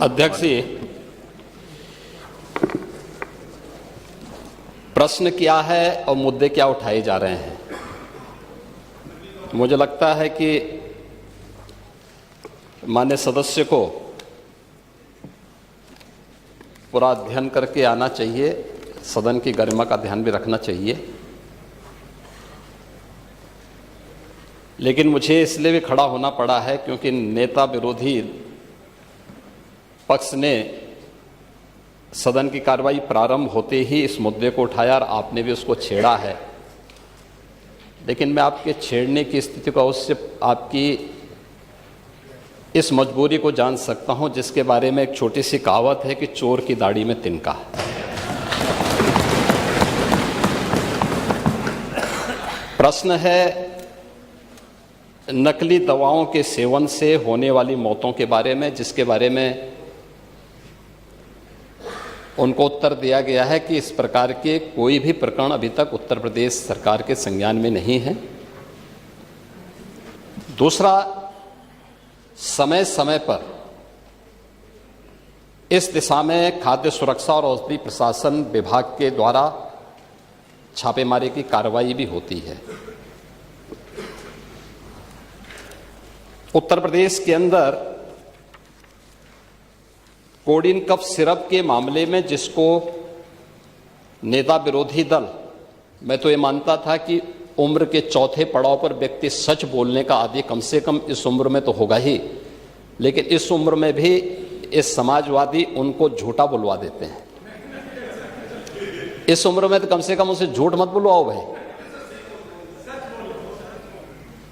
अध्यक्ष जी, प्रश्न क्या है और मुद्दे क्या उठाए जा रहे हैं? मुझे लगता है कि माननीय सदस्य को पूरा अध्ययन करके आना चाहिए, सदन की गरिमा का ध्यान भी रखना चाहिए। लेकिन मुझे इसलिए भी खड़ा होना पड़ा है क्योंकि नेता विरोधी पक्ष ने सदन की कार्रवाई प्रारंभ होते ही इस मुद्दे को उठाया और आपने भी उसको छेड़ा है। लेकिन मैं आपके छेड़ने की स्थिति को उससे आपकी इस मजबूरी को जान सकता हूं, जिसके बारे में एक छोटी सी कहावत है कि चोर की दाढ़ी में तिनका। प्रश्न है नकली दवाओं के सेवन से होने वाली मौतों के बारे में, जिसके बारे में उनको उत्तर दिया गया है कि इस प्रकार के कोई भी प्रकरण अभी तक उत्तर प्रदेश सरकार के संज्ञान में नहीं है। दूसरा, समय समय पर इस दिशा में खाद्य सुरक्षा और औषधि प्रशासन विभाग के द्वारा छापेमारी की कार्रवाई भी होती है। उत्तर प्रदेश के अंदर कोडिन कफ सिरप के मामले में, जिसको नेता विरोधी दल, मैं तो ये मानता था कि उम्र के चौथे पड़ाव पर व्यक्ति सच बोलने का आदि कम से कम इस उम्र में तो होगा ही, लेकिन इस उम्र में भी इस समाजवादी उनको झूठा बुलवा देते हैं। इस उम्र में तो कम से कम उसे झूठ मत बुलवाओ भाई,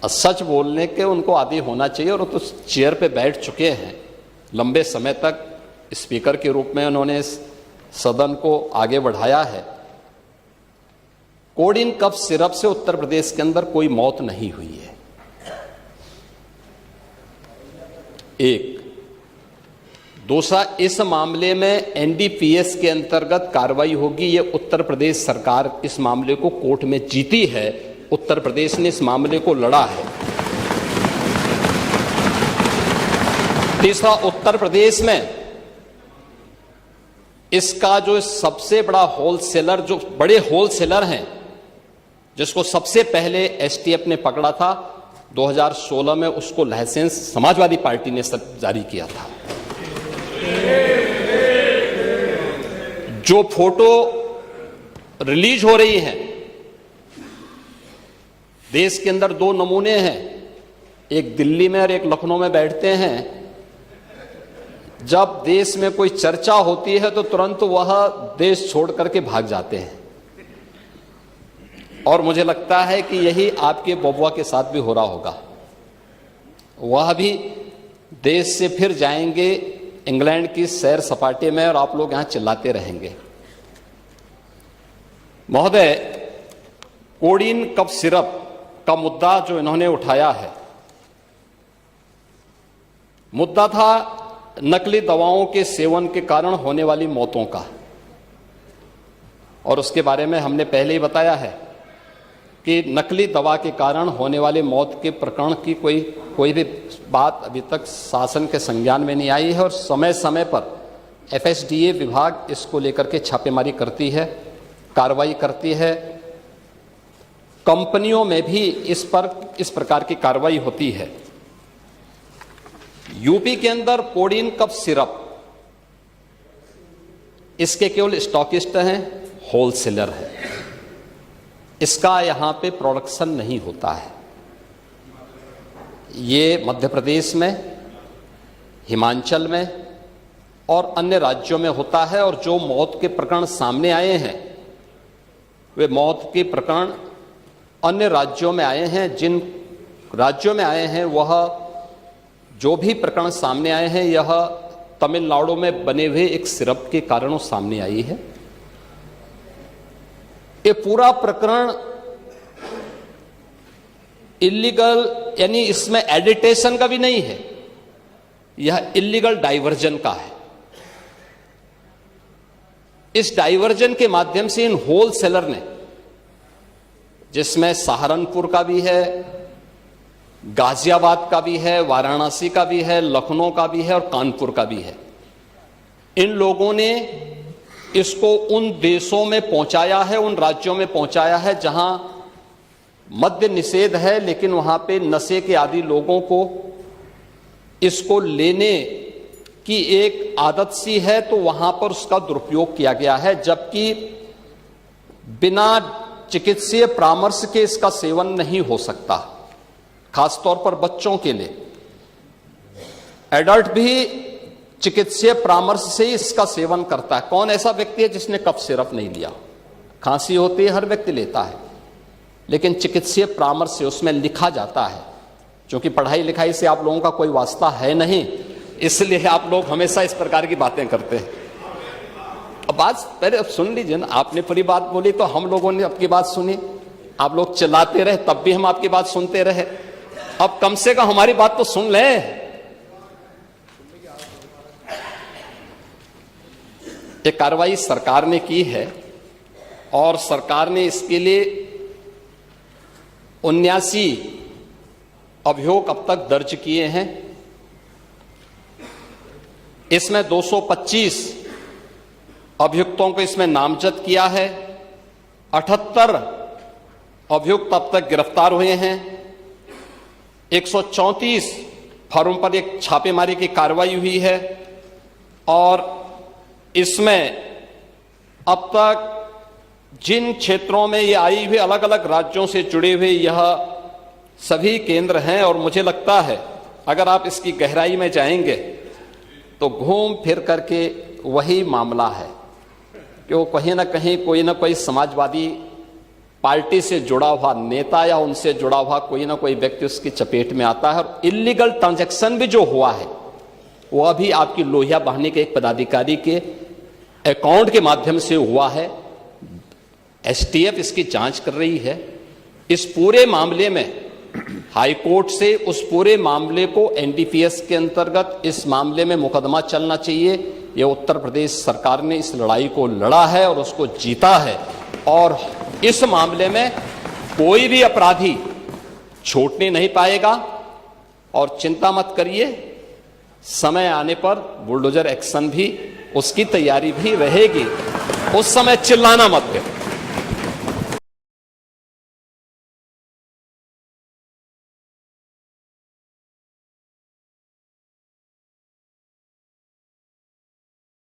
सच बोलने के उनको आदी होना चाहिए। और वो तो चेयर पे बैठ चुके हैं लंबे समय तक, स्पीकर के रूप में उन्होंने सदन को आगे बढ़ाया है। कोडिन कफ सिरप से उत्तर प्रदेश के अंदर कोई मौत नहीं हुई है। एक। दूसरा, इस मामले में एनडीपीएस के अंतर्गत कार्रवाई होगी। ये उत्तर प्रदेश सरकार इस मामले को कोर्ट में जीती है, उत्तर प्रदेश ने इस मामले को लड़ा है। तीसरा, उत्तर प्रदेश में इसका जो सबसे बड़ा होलसेलर, जो बड़े होलसेलर हैं, जिसको सबसे पहले एसटीएफ ने पकड़ा था 2016 में, उसको लाइसेंस समाजवादी पार्टी ने जारी किया था। जो फोटो रिलीज हो रही हैं, देश के अंदर दो नमूने हैं, एक दिल्ली में और एक लखनऊ में बैठते हैं। जब देश में कोई चर्चा होती है तो तुरंत वह देश छोड़ करके भाग जाते हैं। और मुझे लगता है कि यही आपके बबुआ के साथ भी हो रहा होगा। वह भी देश से फिर जाएंगे इंग्लैंड की सैर सपाटे में और आप लोग यहां चिल्लाते रहेंगे। महोदय, कोडिन कफ सिरप का मुद्दा जो इन्होंने उठाया है, मुद्दा था नकली दवाओं के सेवन के कारण होने वाली मौतों का। और उसके बारे में हमने पहले ही बताया है कि नकली दवा के कारण होने वाले मौत के प्रकरण की कोई भी बात अभी तक शासन के संज्ञान में नहीं आई है। और समय समय पर एफएसडीए विभाग इसको लेकर के छापेमारी करती है, कार्रवाई करती है। कंपनियों में भी इस प्रकार की कार्रवाई होती है। यूपी के अंदर कोडिन कफ सिरप, इसके केवल स्टॉकिस्ट हैं, होलसेलर है। इसका यहां पे प्रोडक्शन नहीं होता है। ये मध्य प्रदेश में, हिमाचल में और अन्य राज्यों में होता है। और जो मौत के प्रकरण सामने आए हैं, वे मौत के प्रकरण अन्य राज्यों में आए हैं। जिन राज्यों में आए हैं, वह जो भी प्रकरण सामने आए हैं, यह तमिलनाडु में बने हुए एक सिरप के कारणों सामने आई है। ये पूरा प्रकरण इलीगल, यानी इसमें एडिटेशन का भी नहीं है, यह इलीगल डाइवर्जन का है। इस डाइवर्जन के माध्यम से इन होलसेलर ने, जिसमें सहारनपुर का भी है, गाजियाबाद का भी है, वाराणसी का भी है, लखनऊ का भी है और कानपुर का भी है, इन लोगों ने इसको उन देशों में पहुंचाया है, उन राज्यों में पहुंचाया है जहां मद्य निषेध है, लेकिन वहां पे नशे के आदी लोगों को इसको लेने की एक आदत सी है, तो वहां पर उसका दुरुपयोग किया गया है, जबकि बिना चिकित्सीय परामर्श के इसका सेवन नहीं हो सकता, खासतौर पर बच्चों के लिए। एडल्ट भी चिकित्सीय परामर्श से ही इसका सेवन करता है। कौन ऐसा व्यक्ति है जिसने कफ सिरप नहीं लिया? खांसी होती है, हर व्यक्ति लेता है, लेकिन चिकित्सीय परामर्श से उसमें लिखा जाता है। क्योंकि पढ़ाई लिखाई से आप लोगों का कोई वास्ता है नहीं, इसलिए आप लोग हमेशा इस प्रकार की बातें करते हैं। अब बात पहले अब सुन लीजिए ना, आपने पूरी बात बोली तो हम लोगों ने आपकी बात सुनी, आप लोग चिल्लाते रहे तब भी हम आपकी बात सुनते रहे। अब कम से कम हमारी बात तो सुन लें। ये कार्रवाई सरकार ने की है और सरकार ने इसके लिए 79 अभियोग अब तक दर्ज किए हैं। इसमें 225 अभियुक्तों को इसमें नामजद किया है। 78 अभियुक्त अब तक गिरफ्तार हुए हैं। 134 फर्म पर एक छापेमारी की कार्रवाई हुई है और इसमें अब तक जिन क्षेत्रों में ये आई हुई अलग अलग राज्यों से जुड़े हुए यह सभी केंद्र हैं और मुझे लगता है अगर आप इसकी गहराई में जाएंगे तो घूम फिर करके वही मामला है कि वो कहीं ना कहीं कोई ना कोई समाजवादी पार्टी से जुड़ा हुआ नेता या उनसे जुड़ा हुआ कोई ना कोई व्यक्ति उसकी चपेट में आता है। और इलीगल ट्रांजैक्शन भी जो हुआ है वह भी आपकी लोहिया बहाने के एक पदाधिकारी के अकाउंट के माध्यम से हुआ है। एसटीएफ इसकी जांच कर रही है। इस पूरे मामले में हाई कोर्ट से उस पूरे मामले को एनडीपीएस के अंतर्गत इस मामले में मुकदमा चलना चाहिए। यह उत्तर प्रदेश सरकार ने इस लड़ाई को लड़ा है और उसको जीता है और इस मामले में कोई भी अपराधी छूटने नहीं पाएगा। और चिंता मत करिए, समय आने पर बुलडोजर एक्शन भी उसकी तैयारी भी रहेगी। उस समय चिल्लाना मत करो।